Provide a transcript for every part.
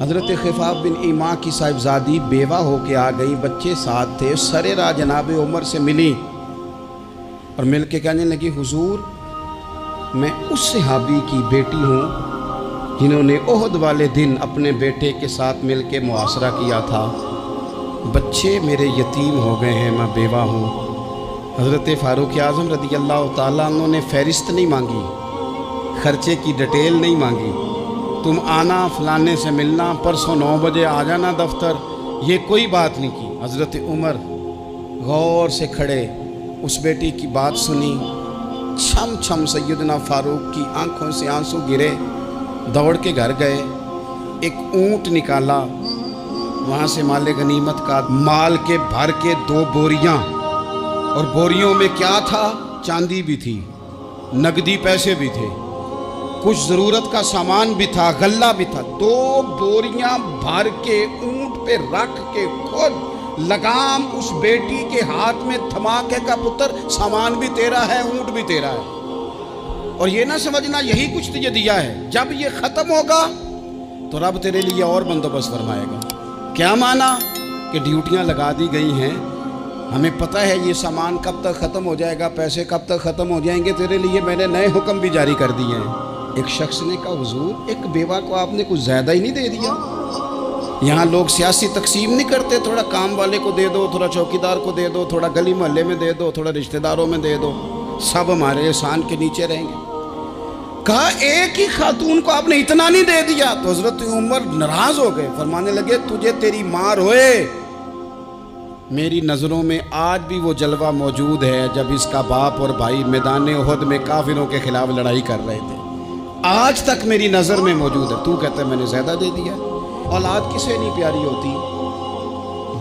حضرت خفاف بن ایما کی صاحبزادی بیوہ ہو کے آ گئی، بچے ساتھ تھے، سر راہ جناب عمر سے ملی اور مل کے کہنے لگی حضور میں اس صحابی کی بیٹی ہوں جنہوں نے احد والے دن اپنے بیٹے کے ساتھ مل کے محاصرہ کیا تھا، بچے میرے یتیم ہو گئے ہیں، میں بیوہ ہوں۔ حضرت فاروق اعظم رضی اللہ تعالیٰ عنہ نے فہرست نہیں مانگی، خرچے کی ڈیٹیل نہیں مانگی، تم آنا فلانے سے ملنا، پرسوں 9 بجے آ جانا دفتر، یہ کوئی بات نہیں کی۔ حضرت عمر غور سے کھڑے، اس بیٹی کی بات سنی، چھم چھم سیدنا فاروق کی آنکھوں سے آنسو گرے، دوڑ کے گھر گئے، ایک اونٹ نکالا، وہاں سے مال غنیمت کا مال کے بھر کے 2 بوریاں، اور بوریوں میں کیا تھا؟ چاندی بھی تھی، نقدی پیسے بھی تھے، کچھ ضرورت کا سامان بھی تھا، غلہ بھی تھا، 2 بوریاں بھر کے اونٹ پہ رکھ کے خود لگام اس بیٹی کے ہاتھ میں تھما کے کا پتر سامان بھی تیرا ہے، اونٹ بھی تیرا ہے، اور یہ نہ سمجھنا یہی کچھ تجھے دیا ہے، جب یہ ختم ہوگا تو رب تیرے لیے اور بندوبست فرمائے گا۔ کیا مانا کہ ڈیوٹیاں لگا دی گئی ہیں، ہمیں پتہ ہے یہ سامان کب تک ختم ہو جائے گا، پیسے کب تک ختم ہو جائیں گے، تیرے لیے میں نے نئے حکم بھی جاری کر دیے ہیں۔ ایک شخص نے کہا حضور ایک بیوہ کو آپ نے کچھ زیادہ ہی نہیں دے دیا؟ یہاں لوگ سیاسی تقسیم نہیں کرتے، تھوڑا کام والے کو دے دو، تھوڑا چوکیدار کو دے دو، تھوڑا گلی محلے میں دے دو، تھوڑا رشتہ داروں میں دے دو، سب ہمارے احسان کے نیچے رہیں گے۔ کہا ایک ہی خاتون کو آپ نے اتنا نہیں دے دیا؟ تو حضرت عمر ناراض ہو گئے، فرمانے لگے تجھے تیری ماں روئے، میری نظروں میں آج بھی وہ جلوہ موجود ہے جب اس کا باپ اور بھائی میدان احد میں کافروں کے خلاف لڑائی کر رہے تھے، آج تک میری نظر میں موجود ہے۔ تو کہتا ہے میں نے زیادہ دے دیا؟ اولاد کسے نہیں پیاری ہوتی؟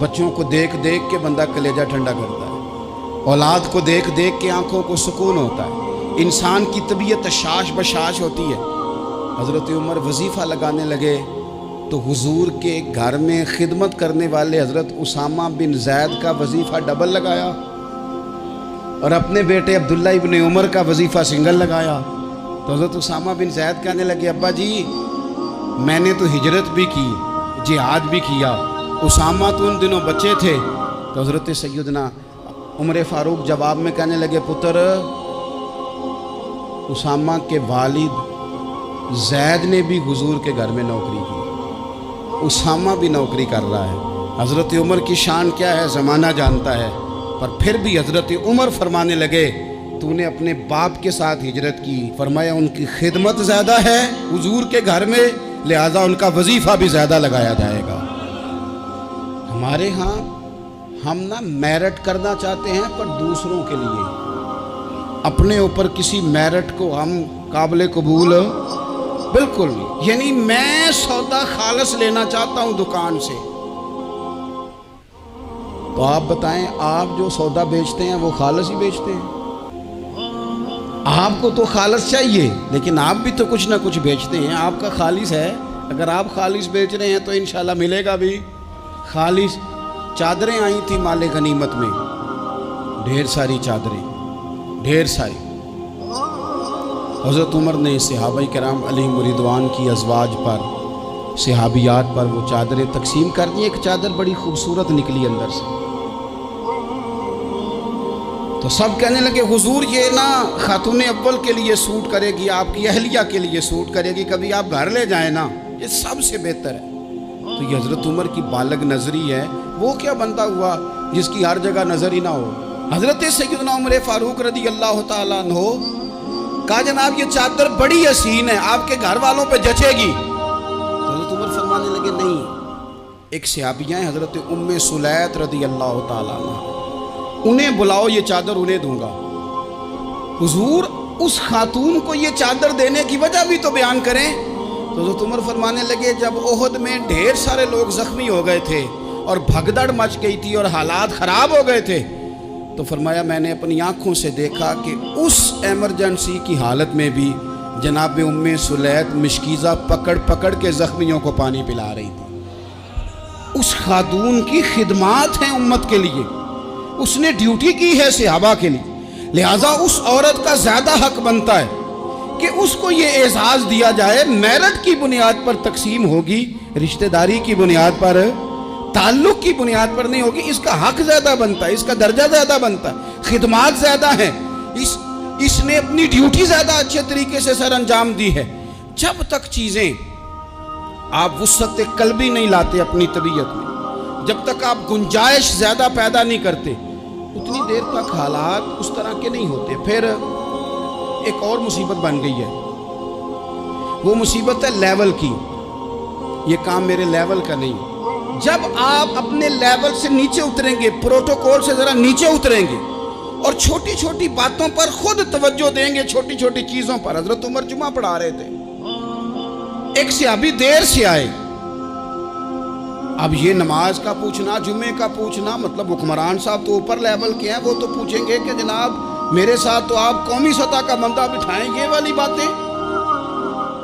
بچوں کو دیکھ دیکھ کے بندہ کلیجہ ٹھنڈا کرتا ہے، اولاد کو دیکھ دیکھ کے آنکھوں کو سکون ہوتا ہے، انسان کی طبیعت شاش بشاش ہوتی ہے۔ حضرت عمر وظیفہ لگانے لگے تو حضور کے گھر میں خدمت کرنے والے حضرت اسامہ بن زید کا وظیفہ ڈبل لگایا اور اپنے بیٹے عبداللہ ابن عمر کا وظیفہ سنگل لگایا۔ تو حضرت اسامہ بن زید کہنے لگے ابا جی میں نے تو ہجرت بھی کی، جہاد بھی کیا، اسامہ تو ان دنوں بچے تھے۔ تو حضرت سیدنا عمر فاروق جواب میں کہنے لگے پتر اسامہ کے والد زید نے بھی حضور کے گھر میں نوکری کی، اسامہ بھی نوکری کر رہا ہے۔ حضرت عمر کی شان کیا ہے زمانہ جانتا ہے، پر پھر بھی حضرت عمر فرمانے لگے تو نے اپنے باپ کے ساتھ ہجرت کی، فرمایا ان کی خدمت زیادہ ہے حضور کے گھر میں، لہذا ان کا وظیفہ بھی زیادہ لگایا جائے گا۔ ہمارے ہاں ہم نہ میرٹ کرنا چاہتے ہیں پر دوسروں کے لیے، اپنے اوپر کسی میرٹ کو ہم قابل قبول بالکل نہیں، یعنی میں سودا خالص لینا چاہتا ہوں دکان سے، تو آپ بتائیں آپ جو سودا بیچتے ہیں وہ خالص ہی بیچتے ہیں؟ آپ کو تو خالص چاہیے لیکن آپ بھی تو کچھ نہ کچھ بیچتے ہیں، آپ کا خالص ہے، اگر آپ خالص بیچ رہے ہیں تو انشاءاللہ ملے گا بھی خالص۔ چادریں آئی تھیں مال غنیمت میں، ڈھیر ساری چادریں، ڈھیر ساری۔ حضرت عمر نے صحابہ کرام علیہم رضوان کی ازواج پر، صحابیات پر وہ چادریں تقسیم کر دی، ایک چادر بڑی خوبصورت نکلی اندر سے، تو سب کہنے لگے حضور یہ نا خاتون اول کے لیے سوٹ کرے گی، آپ کی اہلیہ کے لیے سوٹ کرے گی، کبھی آپ گھر لے جائیں نا، یہ سب سے بہتر ہے۔ تو یہ حضرت عمر کی بالغ نظری ہے، وہ کیا بندہ ہوا جس کی ہر جگہ نظر ہی نہ ہو۔ حضرت سیدنا عمر فاروق رضی اللہ تعالیٰ عنہ کہا جناب یہ چادر بڑی حسین ہے، آپ کے گھر والوں پہ جچے گی؟ تو حضرت عمر فرمانے لگے نہیں، ایک صحابیہ ہیں حضرت ام سلیت رضی اللہ تعالیٰ عنہ، انہیں بلاؤ یہ چادر انہیں دوں گا۔ حضور اس خاتون کو یہ چادر دینے کی وجہ بھی تو بیان کریں۔ تو حضرت عمر فرمانے لگے جب احد میں ڈھیر سارے لوگ زخمی ہو گئے تھے اور بھگدڑ مچ گئی تھی اور حالات خراب ہو گئے تھے، تو فرمایا میں نے اپنی آنکھوں سے دیکھا کہ اس ایمرجنسی کی حالت میں بھی جناب ام سلیت مشکیزہ پکڑ پکڑ کے زخمیوں کو پانی پلا رہی تھی۔ اس خاتون کی خدمات ہیں امت کے لیے، اس نے ڈیوٹی کی ہے صحابہ کے لیے، لہٰذا اس عورت کا زیادہ حق بنتا ہے کہ اس کو یہ اعزاز دیا جائے میرٹ کی بنیاد پر تقسیم ہوگی، رشتہ داری کی بنیاد پر، تعلق کی بنیاد پر نہیں ہوگی. اس کا حق زیادہ بنتا ہے، اس کا درجہ زیادہ بنتا ہے، خدمات زیادہ ہیں، اس نے اپنی ڈیوٹی زیادہ اچھے طریقے سے سر انجام دی ہے. جب تک چیزیں آپ وسعت قلبی نہیں لاتے اپنی طبیعت میں، جب تک آپ گنجائش زیادہ پیدا نہیں کرتے، اتنی دیر تک حالات اس طرح کے نہیں ہوتے. پھر ایک اور مصیبت بن گئی ہے، وہ مصیبت ہے لیول کی. یہ کام میرے لیول کا نہیں. جب آپ اپنے لیول سے نیچے اتریں گے، پروٹوکول سے ذرا نیچے اتریں گے اور چھوٹی چھوٹی باتوں پر خود توجہ دیں گے، چھوٹی چھوٹی چیزوں پر. حضرت عمر جمعہ پڑھا رہے تھے، ایک صحابی دیر سے آئے. اب یہ نماز کا پوچھنا، جمعے کا پوچھنا، مطلب حکمران صاحب تو اوپر لیول کے ہیں، وہ تو پوچھیں گے کہ جناب میرے ساتھ تو آپ قومی سطح کا بندہ بٹھائیں، یہ والی باتیں.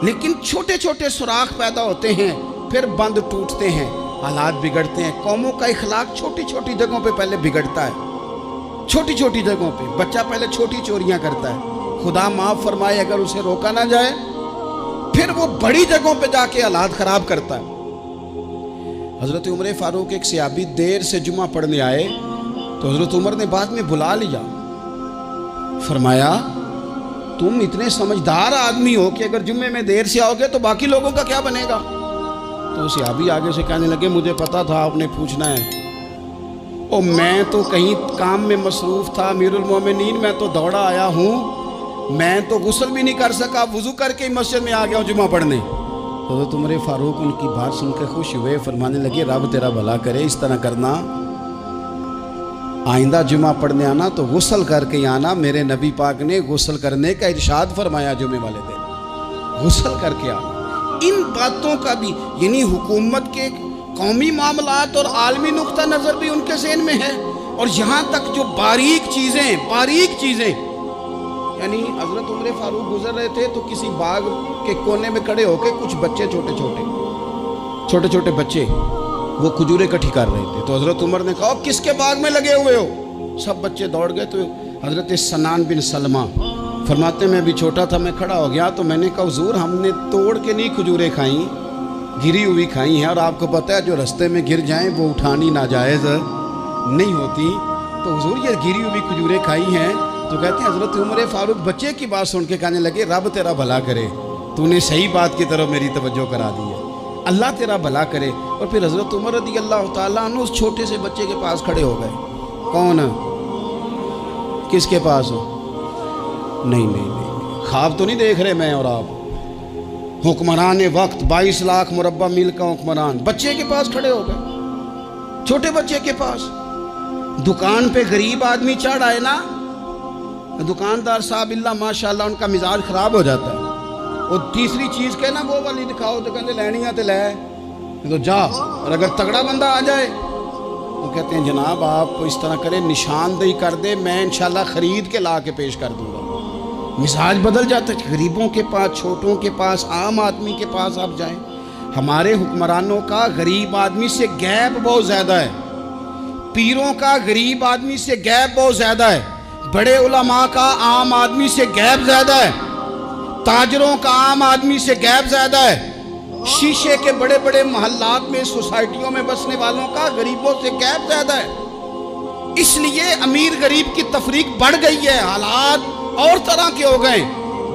لیکن چھوٹے چھوٹے سوراخ پیدا ہوتے ہیں، پھر بند ٹوٹتے ہیں، حالات بگڑتے ہیں. قوموں کا اخلاق چھوٹی چھوٹی جگہوں پہ پہلے بگڑتا ہے. چھوٹی چھوٹی جگہوں پہ بچہ پہلے چھوٹی چوریاں کرتا ہے، خدا معاف فرمائے اگر اسے روکا نہ جائے، پھر وہ بڑی جگہوں پہ جا کے حالات خراب کرتا ہے. حضرت عمر فاروق ایک صحابی دیر سے جمعہ پڑھنے آئے تو حضرت عمر نے بعد میں بلا لیا. فرمایا تم اتنے سمجھدار آدمی ہو کہ اگر جمعے میں دیر سے آؤ گے تو باقی لوگوں کا کیا بنے گا؟ تو صحابی آگے سے کہنے لگے مجھے پتا تھا آپ نے پوچھنا ہے، اور میں تو کہیں کام میں مصروف تھا امیر المومنین، میں تو دوڑا آیا ہوں، میں تو غسل بھی نہیں کر سکا، وضو کر کے مسجد میں آ گیا ہوں جمعہ پڑھنے. حضرت عمر فاروق ان کی بات سن کے خوش ہوئے، فرمانے لگے رب تیرا بھلا کرے، اس طرح کرنا، آئندہ جمعہ پڑھنے آنا تو غسل کر کے آنا. میرے نبی پاک نے غسل کرنے کا ارشاد فرمایا جمعے والے دن، غسل کر کے آنا. ان باتوں کا بھی یعنی حکومت کے قومی معاملات اور عالمی نقطہ نظر بھی ان کے ذہن میں ہے، اور یہاں تک جو باریک چیزیں یعنی حضرت عمر فاروق گزر رہے تھے تو کسی باغ کے کونے میں کھڑے ہو کے کچھ بچے چھوٹے چھوٹے بچے وہ کھجوریں اکٹھی کر رہے تھے. تو حضرت عمر نے کہا کس کے باغ میں لگے ہوئے ہو؟ سب بچے دوڑ گئے. تو حضرت سنان بن سلمہ فرماتے میں بھی چھوٹا تھا، میں کھڑا ہو گیا تو میں نے کہا حضور ہم نے توڑ کے نہیں کھجوریں کھائیں، گری ہوئی کھائی ہیں، اور آپ کو پتہ ہے جو رستے میں گر جائیں وہ اٹھانی ناجائز نہیں ہوتی، تو حضور یہ گری ہوئی کھجوریں کھائی ہیں. تو کہتے ہیں حضرت عمر فاروق بچے کی بات سن کے کہنے لگے رب تیرا بھلا کرے، تو نے صحیح بات کی طرف میری توجہ کرا دی ہے، اللہ تیرا بھلا کرے. اور پھر حضرت عمر رضی اللہ تعالیٰ عنہ اس چھوٹے سے بچے کے پاس کھڑے ہو گئے. کون؟ کس کے پاس ہو؟ نہیں خواب تو نہیں دیکھ رہے میں اور آپ، حکمران وقت 22 لاکھ مربع میل کا حکمران بچے کے پاس کھڑے ہو گئے، چھوٹے بچے کے پاس. دکان پہ غریب آدمی چڑھ آئے نا، دکاندار صاحب اللہ ماشاءاللہ ان کا مزاج خراب ہو جاتا ہے. اور تیسری چیز کہنا وہ والی دکھاؤ تو کہتے لینیاں تے لے تو جا، اور اگر تگڑا بندہ آ جائے تو کہتے ہیں جناب آپ اس طرح کریں نشاندہی کر دے، میں انشاءاللہ خرید کے لا کے پیش کر دوں گا. مزاج بدل جاتا ہے. غریبوں کے پاس، چھوٹوں کے پاس، عام آدمی کے پاس آپ جائیں. ہمارے حکمرانوں کا غریب آدمی سے گیپ بہت زیادہ ہے، پیروں کا غریب آدمی سے گیپ بہت زیادہ ہے، بڑے علماء کا عام آدمی سے گیپ زیادہ ہے، تاجروں کا عام آدمی سے گیپ زیادہ ہے، شیشے کے بڑے بڑے محلات میں سوسائٹیوں میں بسنے والوں کا غریبوں سے گیپ زیادہ ہے. اس لیے امیر غریب کی تفریق بڑھ گئی ہے، حالات اور طرح کے ہو گئے.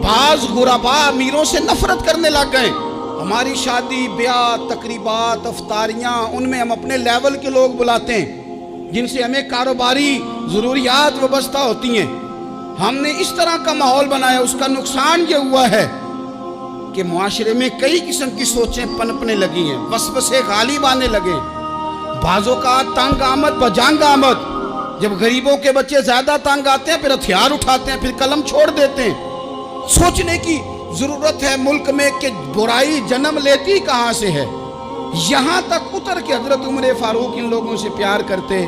بعض غربا امیروں سے نفرت کرنے لگ گئے. ہماری شادی بیاہ تقریبات افطاریاں ان میں ہم اپنے لیول کے لوگ بلاتے ہیں جن سے ہمیں کاروباری ضروریات وابستہ ہوتی ہیں. ہم نے اس طرح کا ماحول بنایا، اس کا نقصان یہ ہوا ہے کہ معاشرے میں کئی قسم کی سوچیں پنپنے لگی ہیں، وسوسے غالب آنے لگے. بعضوں کا تنگ آمد بجنگ آمد، جب غریبوں کے بچے زیادہ تنگ آتے ہیں پھر ہتھیار اٹھاتے ہیں، پھر قلم چھوڑ دیتے ہیں. سوچنے کی ضرورت ہے ملک میں کہ برائی جنم لیتی کہاں سے ہے. یہاں تک اتر کے حضرت عمر فاروق ان لوگوں سے پیار کرتے.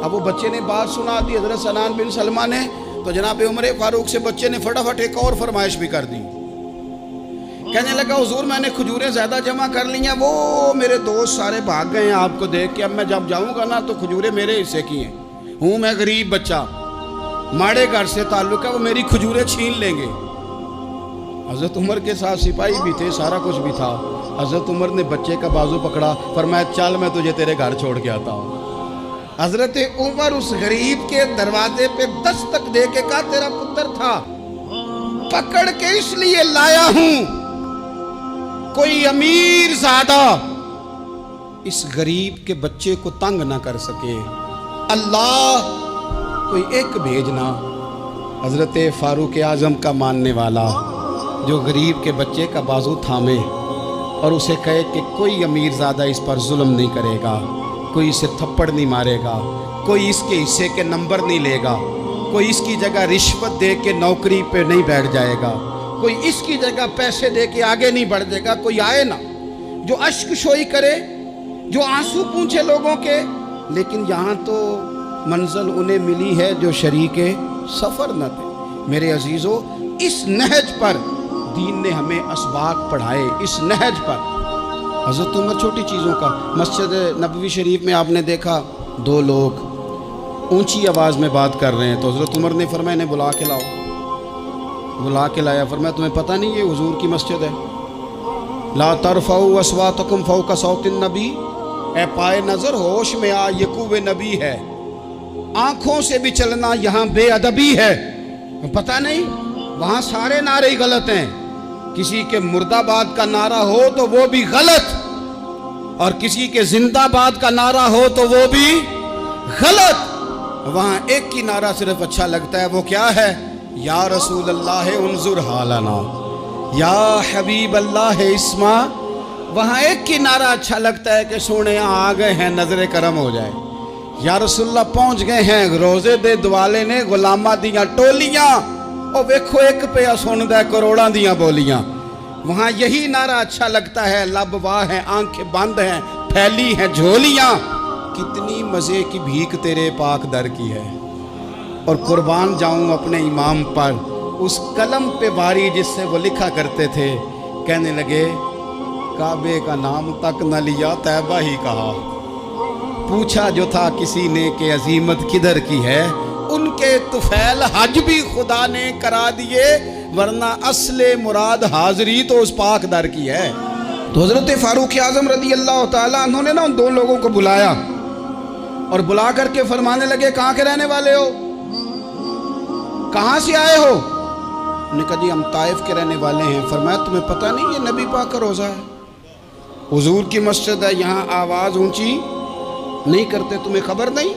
اب وہ بچے نے بات سنا دی حضرت سنان بن سلمہ نے، تو جناب عمر فاروق سے بچے نے فٹافٹ ایک اور فرمائش بھی کر دی. کہنے لگا حضور میں نے کھجوریں زیادہ جمع کر لی ہیں، وہ میرے دوست سارے بھاگ گئے ہیں آپ کو دیکھ کے، اب میں جب جاؤں گا نا تو کھجوریں میرے حصے کی ہیں. ہوں میں غریب بچہ، ماڑے گھر سے تعلق ہے، وہ میری کھجوریں چھین لیں گے. حضرت عمر کے ساتھ سپاہی بھی تھے، سارا کچھ بھی تھا۔ حضرت عمر نے بچے کا بازو پکڑا، فرمایا چل میں تجھے تیرے گھر چھوڑ کے آتا ہوں۔ حضرت عمر اس غریب کے دروازے پہ دستک دے کے کہا تیرا پتر تھا، پکڑ کے اس لیے لایا ہوں کوئی امیر زادہ اس غریب کے بچے کو تنگ نہ کر سکے، اللہ کوئی ایک بھیجنا۔ حضرت فاروق اعظم کا ماننے والا جو غریب کے بچے کا بازو تھامے اور اسے کہے کہ کوئی امیر زادہ اس پر ظلم نہیں کرے گا، کوئی اسے تھپڑ نہیں مارے گا، کوئی اس کے حصے کے نمبر نہیں لے گا، کوئی اس کی جگہ رشوت دے کے نوکری پہ نہیں بیٹھ جائے گا، کوئی اس کی جگہ پیسے دے کے آگے نہیں بڑھ جائے گا، کوئی آئے نا جو اشک شوئی کرے، جو آنسو پونچھے لوگوں کے۔ لیکن یہاں تو منزل انہیں ملی ہے جو شریک سفر نہ تھے۔ میرے عزیزو، اس نہج پر دین نے ہمیں اسباق پڑھائے، اس نہج پر۔ حضرت عمر چھوٹی چیزوں کا، مسجد نبوی شریف میں آپ نے دیکھا دو لوگ اونچی آواز میں بات کر رہے ہیں، تو حضرت عمر نے فرمایا انہیں بلا کے لاؤ۔ بلا کے لایا، فرمایا تمہیں پتہ نہیں یہ حضور کی مسجد ہے؟ لا ترفعوا اصواتکم فوق صوت النبی، اے پائے نظر ہوش میں آ، یہ کوہ نبی ہے، آنکھوں سے بھی چلنا یہاں بے ادبی ہے۔ پتہ نہیں وہاں سارے نعرے غلط ہیں، کسی کے مرد آباد کا نعرہ ہو تو وہ بھی غلط، اور کسی کے زندہ باد کا نعرہ ہو تو وہ بھی غلط۔ وہاں ایک کی نعرہ صرف اچھا لگتا ہے، وہ کیا ہے؟ یا رسول اللہ انظر حالنا، یا حبیب اللہ اسما۔ وہاں ایک کی نعرہ اچھا لگتا ہے کہ سونے آ گئے ہیں، نظر کرم ہو جائے، یا رسول اللہ پہنچ گئے ہیں، روزے دے دوالے نے غلامہ دیاں ٹولیاں، او ویکھو ایک پہ سن دے کروڑاں دیاں بولیاں۔ وہاں یہی نعرہ اچھا لگتا ہے، لب واہ ہیں، آنکھیں بند ہیں، پھیلی ہیں جھولیاں، کتنی مزے کی بھیک تیرے پاک در کی ہے۔ اور قربان جاؤں اپنے امام پر، اس قلم پہ باری جس سے وہ لکھا کرتے تھے، کہنے لگے کعبے کا نام تک نہ لیا، طیبہ ہی کہا۔ پوچھا جو تھا کسی نے کہ عظیمت کدھر کی ہے، ان کے طفیل حج بھی خدا نے کرا دیے، ورنہ اصل مراد حاضری تو اس پاک در کی ہے۔ تو حضرت فاروق اعظم رضی اللہ تعالیٰ عنہ نے ان دو لوگوں کو بلایا اور بلا کر کے فرمانے لگے کہاں کے رہنے والے ہو، کہاں سے آئے ہو؟ انہوں نے کہا جی ہم طائف کے رہنے والے ہیں۔ فرمایا تمہیں پتہ نہیں یہ نبی پاک کا روزہ ہے، حضور کی مسجد ہے، یہاں آواز اونچی نہیں کرتے، تمہیں خبر نہیں؟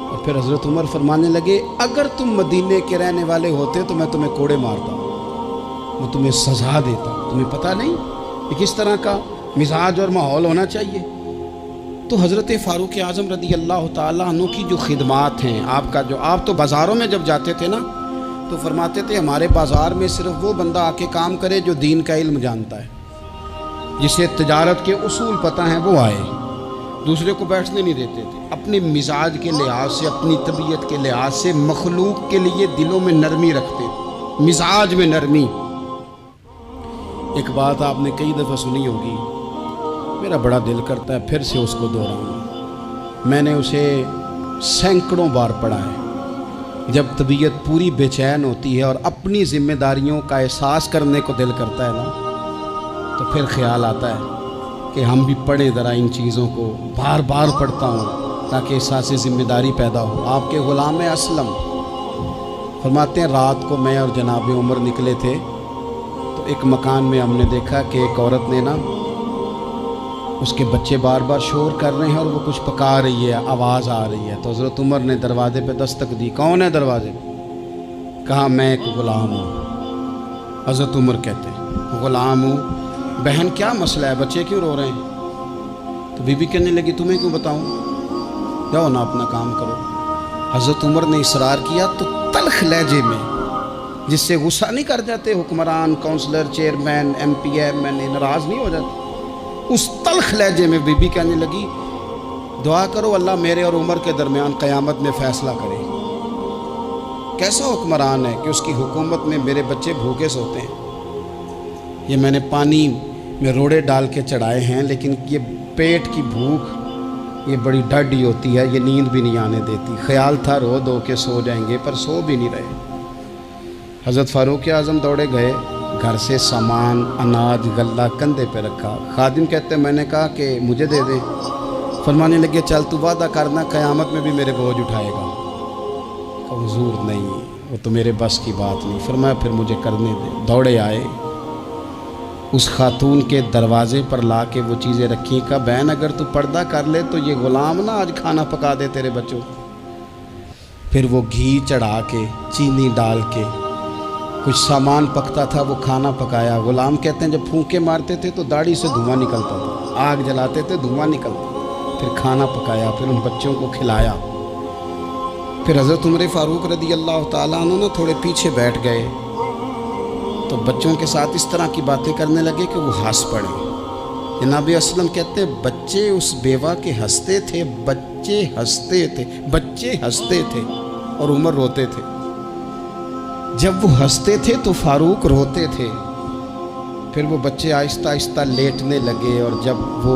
اور پھر حضرت عمر فرمانے لگے اگر تم مدینے کے رہنے والے ہوتے تو میں تمہیں کوڑے مارتا، میں تمہیں سزا دیتا، تمہیں پتہ نہیں کہ کس طرح کا مزاج اور ماحول ہونا چاہیے۔ تو حضرت فاروق اعظم رضی اللہ تعالیٰ عنہ کی جو خدمات ہیں، آپ تو بازاروں میں جب جاتے تھے نا تو فرماتے تھے ہمارے بازار میں صرف وہ بندہ آ کے کام کرے جو دین کا علم جانتا ہے، جسے تجارت کے اصول پتہ ہیں وہ آئے، دوسرے کو بیٹھنے نہیں دیتے تھے۔ اپنے مزاج کے لحاظ سے، اپنی طبیعت کے لحاظ سے مخلوق کے لیے دلوں میں نرمی رکھتے تھے، مزاج میں نرمی۔ ایک بات آپ نے کئی دفعہ سنی ہوگی، میرا بڑا دل کرتا ہے پھر سے اس کو دہراؤں، میں نے اسے سینکڑوں بار پڑھا ہے۔ جب طبیعت پوری بے چین ہوتی ہے اور اپنی ذمہ داریوں کا احساس کرنے کو دل کرتا ہے نا، تو پھر خیال آتا ہے کہ ہم بھی پڑھیں ذرا ان چیزوں کو، بار بار پڑھتا ہوں تاکہ احساس ذمہ داری پیدا ہو۔ آپ کے غلام اسلم فرماتے ہیں رات کو میں اور جناب عمر نکلے تھے تو ایک مکان میں ہم نے دیکھا کہ ایک عورت نے نا، اس کے بچے بار بار شور کر رہے ہیں اور وہ کچھ پکا رہی ہے، آواز آ رہی ہے۔ تو حضرت عمر نے دروازے پہ دستک دی، کون ہے دروازے پہ؟ کہا میں ایک غلام ہوں۔ حضرت عمر کہتے ہیں غلام ہوں، بہن کیا مسئلہ ہے، بچے کیوں رو رہے ہیں؟ تو بی بی کہنے لگی تمہیں کیوں بتاؤں، جاؤ نا اپنا کام کرو۔ حضرت عمر نے اصرار کیا تو تلخ لہجے میں، جس سے غصہ نہیں کر جاتے حکمران، councillor, chairman, M P M N A ناراض نہیں ہو جاتے، اس تلخ لہجے میں بی بی کہنے لگی دعا کرو اللہ میرے اور عمر کے درمیان قیامت میں فیصلہ کرے۔ کیسا حکمران ہے کہ اس کی حکومت میں میرے بچے بھوکے سوتے ہیں، یہ میں نے پانی میں روڑے ڈال کے چڑھائے ہیں، لیکن یہ پیٹ کی بھوک یہ بڑی ڈاڈھی ہوتی ہے، یہ نیند بھی نہیں آنے دیتی۔ خیال تھا رو دو کے سو جائیں گے پر سو بھی نہیں رہے۔ حضرت فاروق اعظم دوڑے گئے، گھر سے سامان اناج غلہ کندھے پہ رکھا۔ خادم کہتے ہیں میں نے کہا کہ مجھے دے دے، فرمانے لگے چل تو وعدہ کرنا قیامت میں بھی میرے بوجھ اٹھائے گا۔ کہ حضور نہیں، وہ تو میرے بس کی بات نہیں۔ فرمایا پھر مجھے کرنے دے۔ دوڑے آئے، اس خاتون کے دروازے پر لا کے وہ چیزیں رکھی۔ کہا بہن اگر تو پردہ کر لے تو یہ غلام نہ آج کھانا پکا دے تیرے بچوں۔ پھر وہ گھی چڑھا کے چینی ڈال کے کچھ سامان پکتا تھا وہ کھانا پکایا۔ غلام کہتے ہیں جب پھونکے مارتے تھے تو داڑھی سے دھواں نکلتا تھا، آگ جلاتے تھے دھواں نکلتا، پھر کھانا پکایا، پھر ان بچوں کو کھلایا۔ پھر حضرت عمر فاروق رضی اللہ تعالیٰ عنہ نا تھوڑے پیچھے بیٹھ گئے تو بچوں کے ساتھ اس طرح کی باتیں کرنے لگے کہ وہ ہنس پڑے۔ جناب اسلم کہتے ہیں بچے اس بیوہ کے ہنستے تھے، بچے ہنستے تھے اور عمر روتے تھے۔ جب وہ ہنستے تھے تو فاروق روتے تھے۔ پھر وہ بچے آہستہ آہستہ لیٹنے لگے، اور جب وہ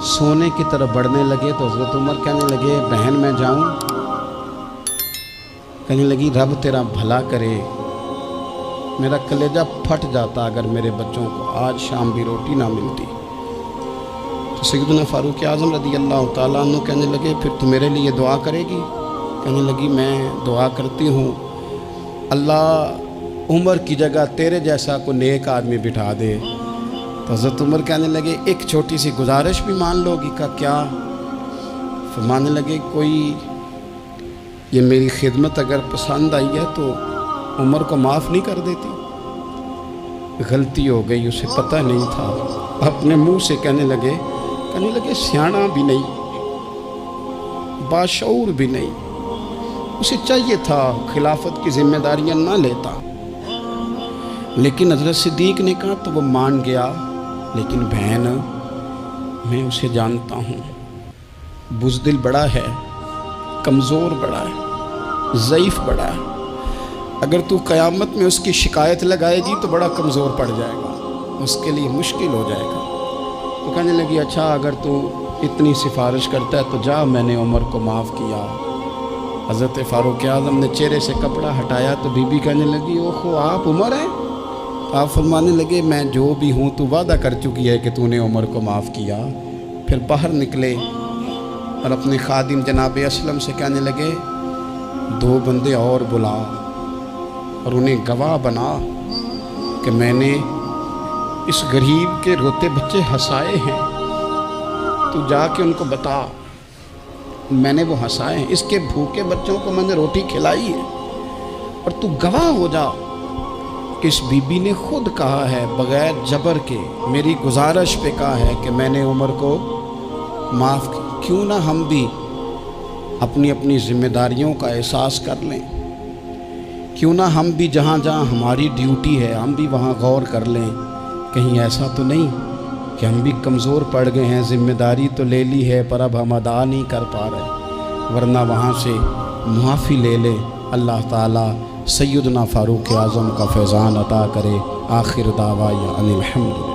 سونے کی طرف بڑھنے لگے تو حضرت عمر کہنے لگے بہن میں جاؤں؟ کہنے لگی رب تیرا بھلا کرے، میرا کلیجہ پھٹ جاتا اگر میرے بچوں کو آج شام بھی روٹی نہ ملتی۔ تو سیدنا فاروق اعظم رضی اللہ تعالیٰ عنہ کہنے لگے پھر تو میرے لیے دعا کرے گی؟ کہنے لگی میں دعا کرتی ہوں اللہ عمر کی جگہ تیرے جیسا کو نیک آدمی بٹھا دے۔ تو حضرت عمر کہنے لگے ایک چھوٹی سی گزارش بھی مان لو گی؟ کا کیا؟ فرمانے لگے کوئی یہ میری خدمت اگر پسند آئی ہے تو عمر کو معاف نہیں کر دیتی؟ غلطی ہو گئی، اسے پتہ نہیں تھا۔ اپنے منہ سے کہنے لگے سیاںا بھی نہیں، باشعور بھی نہیں، اسے چاہیے تھا خلافت کی ذمہ داریاں نہ لیتا۔ لیکن حضرت صدیق نے کہا تو وہ مان گیا، لیکن بہن میں اسے جانتا ہوں، بزدل بڑا ہے، کمزور بڑا ہے، ضعیف بڑا ہے، اگر تو قیامت میں اس کی شکایت لگائے گی تو بڑا کمزور پڑ جائے گا، اس کے لیے مشکل ہو جائے گا۔ تو کہنے لگی اچھا اگر تو اتنی سفارش کرتا ہے تو جا، میں نے عمر کو معاف کیا۔ حضرت فاروق اعظم نے چہرے سے کپڑا ہٹایا تو بی بی کہنے لگی اوہو آپ عمر ہیں؟ آپ فرمانے لگے میں جو بھی ہوں تو وعدہ کر چکی ہے کہ تو نے عمر کو معاف کیا۔ پھر باہر نکلے اور اپنے خادم جناب اسلم سے کہنے لگے 2 بندے اور بلا اور انہیں گواہ بنا کہ میں نے اس غریب کے روتے بچے ہنسائے ہیں، تو جا کے ان کو بتا میں نے وہ ہنسائے ہیں، اس کے بھوکے بچوں کو میں نے روٹی کھلائی ہے، اور تو گواہ ہو جا کہ اس بی بی نے خود کہا ہے بغیر جبر کے، میری گزارش پہ کہا ہے کہ میں نے عمر کو معاف کیا۔ کیوں نہ ہم بھی اپنی اپنی ذمہ داریوں کا احساس کر لیں، کیوں نہ ہم بھی جہاں جہاں ہماری ڈیوٹی ہے ہم بھی وہاں غور کر لیں، کہیں ایسا تو نہیں کہ ہم بھی کمزور پڑ گئے ہیں، ذمہ داری تو لے لی ہے پر اب ہم ادا نہیں کر پا رہے، ورنہ وہاں سے معافی لے لے۔ اللہ تعالیٰ سیدنا فاروق اعظم کا فیضان عطا کرے۔ آخر دعوانا ان الحمد